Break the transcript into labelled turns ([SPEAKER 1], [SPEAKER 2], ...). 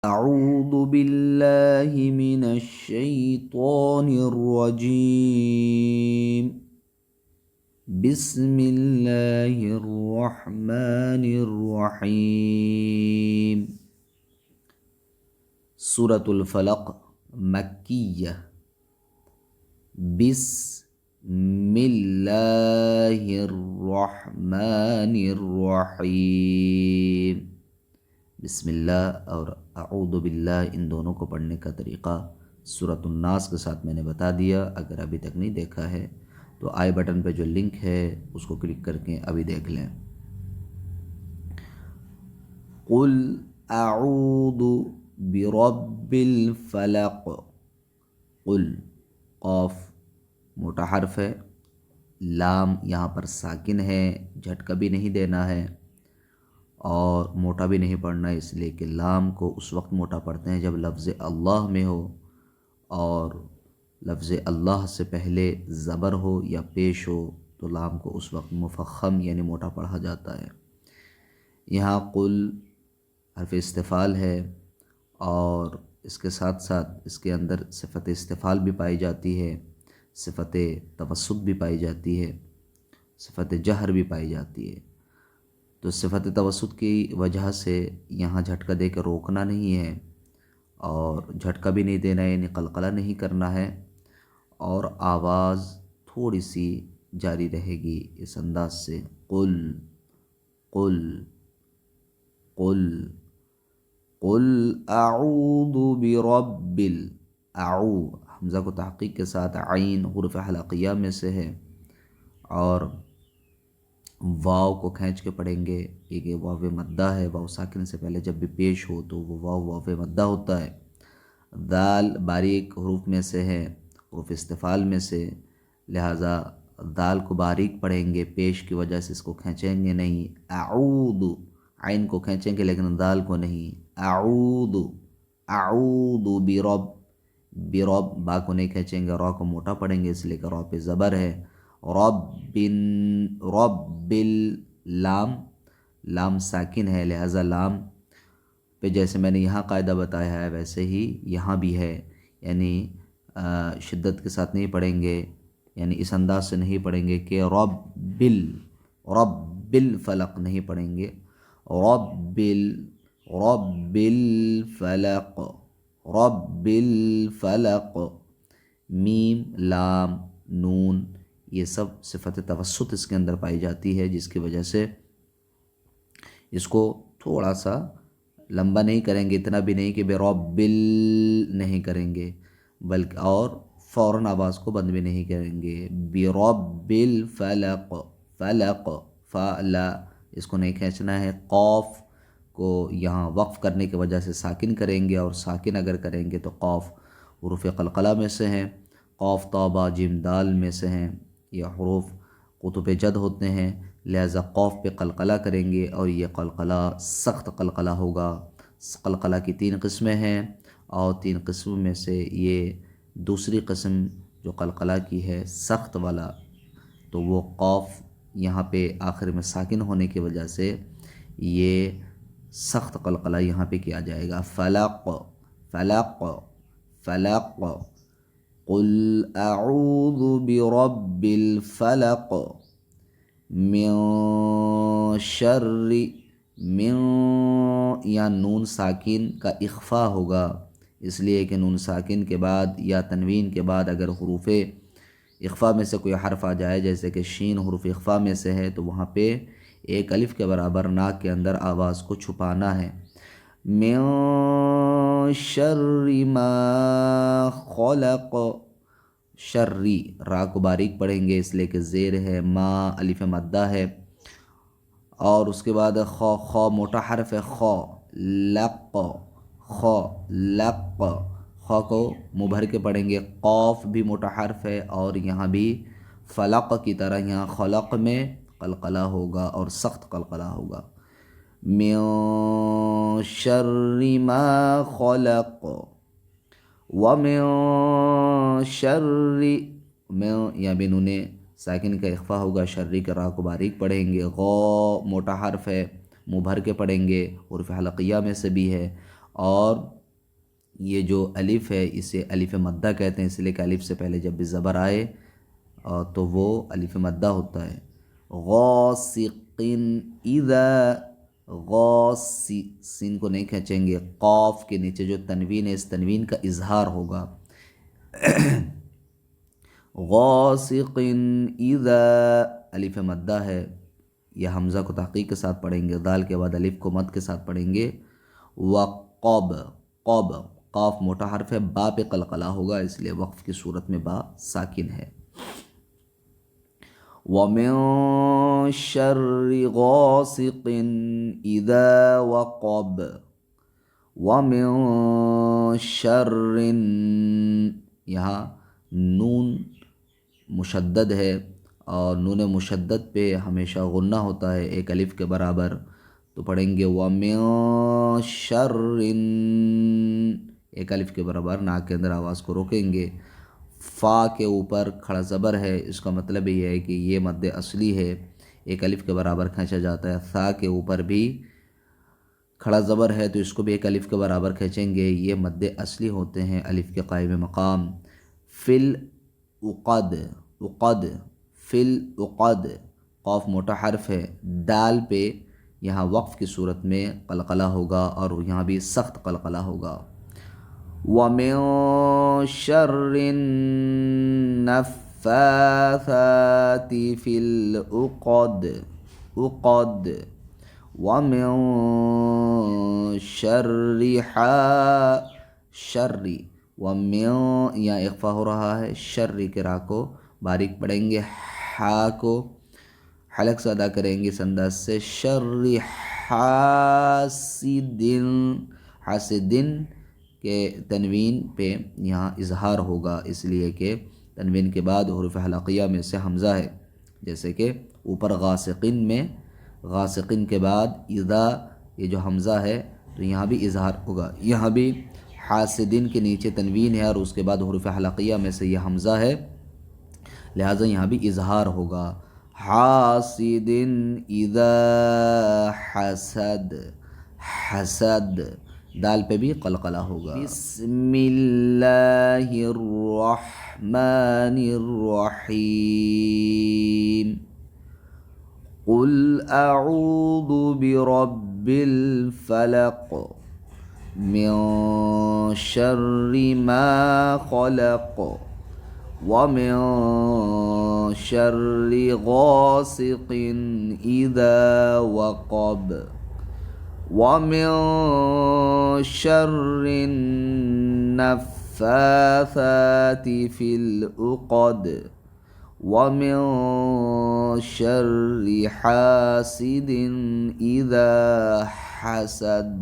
[SPEAKER 1] أعوذ بالله من الشيطان الرجيم. بسم الله الرحمن الرحيم. سورة الفلق مكية. بسم الله الرحمن الرحيم. بسم اللہ اور اعوذ باللہ ان دونوں کو پڑھنے کا طریقہ سورۃ الناس کے ساتھ میں نے بتا دیا۔ اگر ابھی تک نہیں دیکھا ہے تو آئی بٹن پہ جو لنک ہے اس کو کلک کر کے ابھی دیکھ لیں۔ قل اعوذ برب الفلق۔ قل، قاف موٹا حرف ہے، لام یہاں پر ساکن ہے، جھٹکا بھی نہیں دینا ہے اور موٹا بھی نہیں پڑھنا ہے، اس لیے کہ لام کو اس وقت موٹا پڑھتے ہیں جب لفظ اللہ میں ہو اور لفظ اللہ سے پہلے زبر ہو یا پیش ہو تو لام کو اس وقت مفخم یعنی موٹا پڑھا جاتا ہے۔ یہاں قل حرف استفعال ہے اور اس کے ساتھ ساتھ اس کے اندر صفت استفعال بھی پائی جاتی ہے، صفت توسط بھی پائی جاتی ہے، صفت جہر بھی پائی جاتی ہے۔ تو صفت توسط کی وجہ سے یہاں جھٹکا دے کے روکنا نہیں ہے اور جھٹکا بھی نہیں دینا ہے، یعنی قلقلہ نہیں کرنا ہے، اور آواز تھوڑی سی جاری رہے گی اس انداز سے۔ قل قل قل قل اعوذ برب اعو، حمزہ کو تحقیق کے ساتھ عین حروف حلقیہ میں سے ہے اور واو کو کھینچ کے پڑھیں گے کیونکہ واو مدہ ہے، واو ساکن سے پہلے جب بھی پیش ہو تو وہ واو مدہ ہوتا ہے۔ دال باریک حروف میں سے ہے، حروف استفعال میں سے، لہٰذا دال کو باریک پڑھیں گے، پیش کی وجہ سے اس کو کھینچیں گے نہیں۔ اعوذ، عین کو کھینچیں گے لیکن دال کو نہیں۔ اعوذ اعوذ برب، برب با کو نہیں کھینچیں گے، را کو موٹا پڑھیں گے اس لیے کہ را پہ زبر ہے۔ رب رب لام، لام ساکن ہے لہذا لام پہ جیسے میں نے یہاں قاعدہ بتایا ہے ویسے ہی یہاں بھی ہے، یعنی شدت کے ساتھ نہیں پڑھیں گے، یعنی اس انداز سے نہیں پڑھیں گے کہ رب الفلق نہیں پڑھیں گے، رب الفلق، رب الفلق۔ میم، لام، نون یہ سب صفت توسط اس کے اندر پائی جاتی ہے، جس کی وجہ سے اس کو تھوڑا سا لمبا نہیں کریں گے، اتنا بھی نہیں کہ بے رب نہیں کریں گے، بلکہ اور فوراً آواز کو بند بھی نہیں کریں گے۔ برب الفلق، فلق فلا اس کو نہیں کھینچنا ہے، قاف کو یہاں وقف کرنے کی وجہ سے ساکن کریں گے، اور ساکن اگر کریں گے تو قاف حروف قلقلہ میں سے ہیں، قاف طا جیم دال میں سے ہیں، یہ حروف قطب جد ہوتے ہیں، لہذا قاف پہ قلقلہ کریں گے اور یہ قلقلہ سخت قلقلہ ہوگا۔ قلقلہ کی 3 قسمیں ہیں اور 3 قسموں میں سے یہ دوسری قسم جو قلقلہ کی ہے سخت والا، تو وہ قاف یہاں پہ آخر میں ساکن ہونے کی وجہ سے یہ سخت قلقلہ یہاں پہ کیا جائے گا۔ فلق فلق فلق۔ قل اعوذ برب الفلق من شر، من یا نون ساکن کا اخفا ہوگا، اس لیے کہ نون ساکن کے بعد یا تنوین کے بعد اگر حروف اخفا میں سے کوئی حرف آ جائے، جیسے کہ شین حروف اخفا میں سے ہے، تو وہاں پہ ایک الف کے برابر ناک کے اندر آواز کو چھپانا ہے۔ من شر ما خلق، شری را کو باریک پڑھیں گے اس لیے کہ زیر ہے، ما الف مدہ ہے، اور اس کے بعد خا موٹا حرف ہے، خا لق، خا لق، خا کو منہ بھر کے پڑھیں گے، قاف بھی موٹا حرف ہے اور یہاں بھی فلق کی طرح یہاں خلق میں قلقلہ ہوگا اور سخت قلقلہ ہوگا۔ من شر ما خلق ومن شر، میں یا بنون ساکن کا اخفا ہوگا، شرری کے را کو باریک پڑھیں گے، غو موٹا حرف ہے، منہ بھر کے پڑھیں گے، حروف حلقیہ میں سے بھی ہے، اور یہ جو الف ہے اسے الف مدہ کہتے ہیں، اس لیے کہ الف سے پہلے جب بھی زبر آئے تو وہ الف مدہ ہوتا ہے۔ غاسق اذا، سین کو نہیں کھینچیں گے، قاف کے نیچے جو تنوین ہے اس تنوین کا اظہار ہوگا۔ غاسق اذا الف مدہ ہے، یہ حمزہ کو تحقیق کے ساتھ پڑھیں گے، دال کے بعد الف کو مد کے ساتھ پڑھیں گے۔ وقب، قب، قاف موٹا حرف ہے، با پہ قلقلہ ہوگا، اس لیے وقف کی صورت میں با ساکن ہے۔ وَمِن شَرِّ غَاسِقٍ إِذَا وَقَبَ، وَمِن شَرٍّ، یہاں نون مشدد ہے اور نون مشدد پہ ہمیشہ غنہ ہوتا ہے ایک الف کے برابر، تو پڑھیں گے وَمِن شَرٍ، ایک الف کے برابر ناک کے اندر آواز کو روکیں گے۔ فا کے اوپر کھڑا زبر ہے، اس کا مطلب یہ ہے کہ یہ مد اصلی ہے، ایک الف کے برابر کھینچا جاتا ہے۔ ثا کے اوپر بھی کھڑا زبر ہے تو اس کو بھی ایک الف کے برابر کھینچیں گے، یہ مد اصلی ہوتے ہیں الف کے قائم مقام۔ فل عقد، عقد، فل عقد، قاف موٹا حرف ہے، دال پہ یہاں وقف کی صورت میں قلقلہ ہوگا اور یہاں بھی سخت قلقلہ ہوگا۔ وَمِن شَرِّ النَّفَّاثَاتِ فِي الْعُقَدِ، عقد، وَمِن شَرِّ شَرِّ، وَمِن یہاں اخفا ہو رہا ہے، شر کے را کو باریک پڑھیں گے، ہا کو حلق سے ادا کریں گے اس انداز سے، شر حاسدن، حاسدن کے تنوین پہ یہاں اظہار ہوگا، اس لیے کہ تنوین کے بعد حروف حلقیہ میں سے حمزہ ہے، جیسے کہ اوپر غاسقین میں غاسقین کے بعد اذا یہ جو حمزہ ہے تو یہاں بھی اظہار ہوگا، یہاں بھی حاسدین کے نیچے تنوین ہے اور اس کے بعد حروف حلقیہ میں سے یہ حمزہ ہے، لہٰذا یہاں بھی اظہار ہوگا۔ حاسد اذا حسد، حسد، دال پہ بھی قلقلہ ہوگا۔ بسم اللہ الرحمن الرحیم، قل اعوذ برب الفلق من شر ما خلق، ومن شر غاسق اذا وقب، ومن شر النفاثات في العقد، ومن شر حاسد اذا حسد۔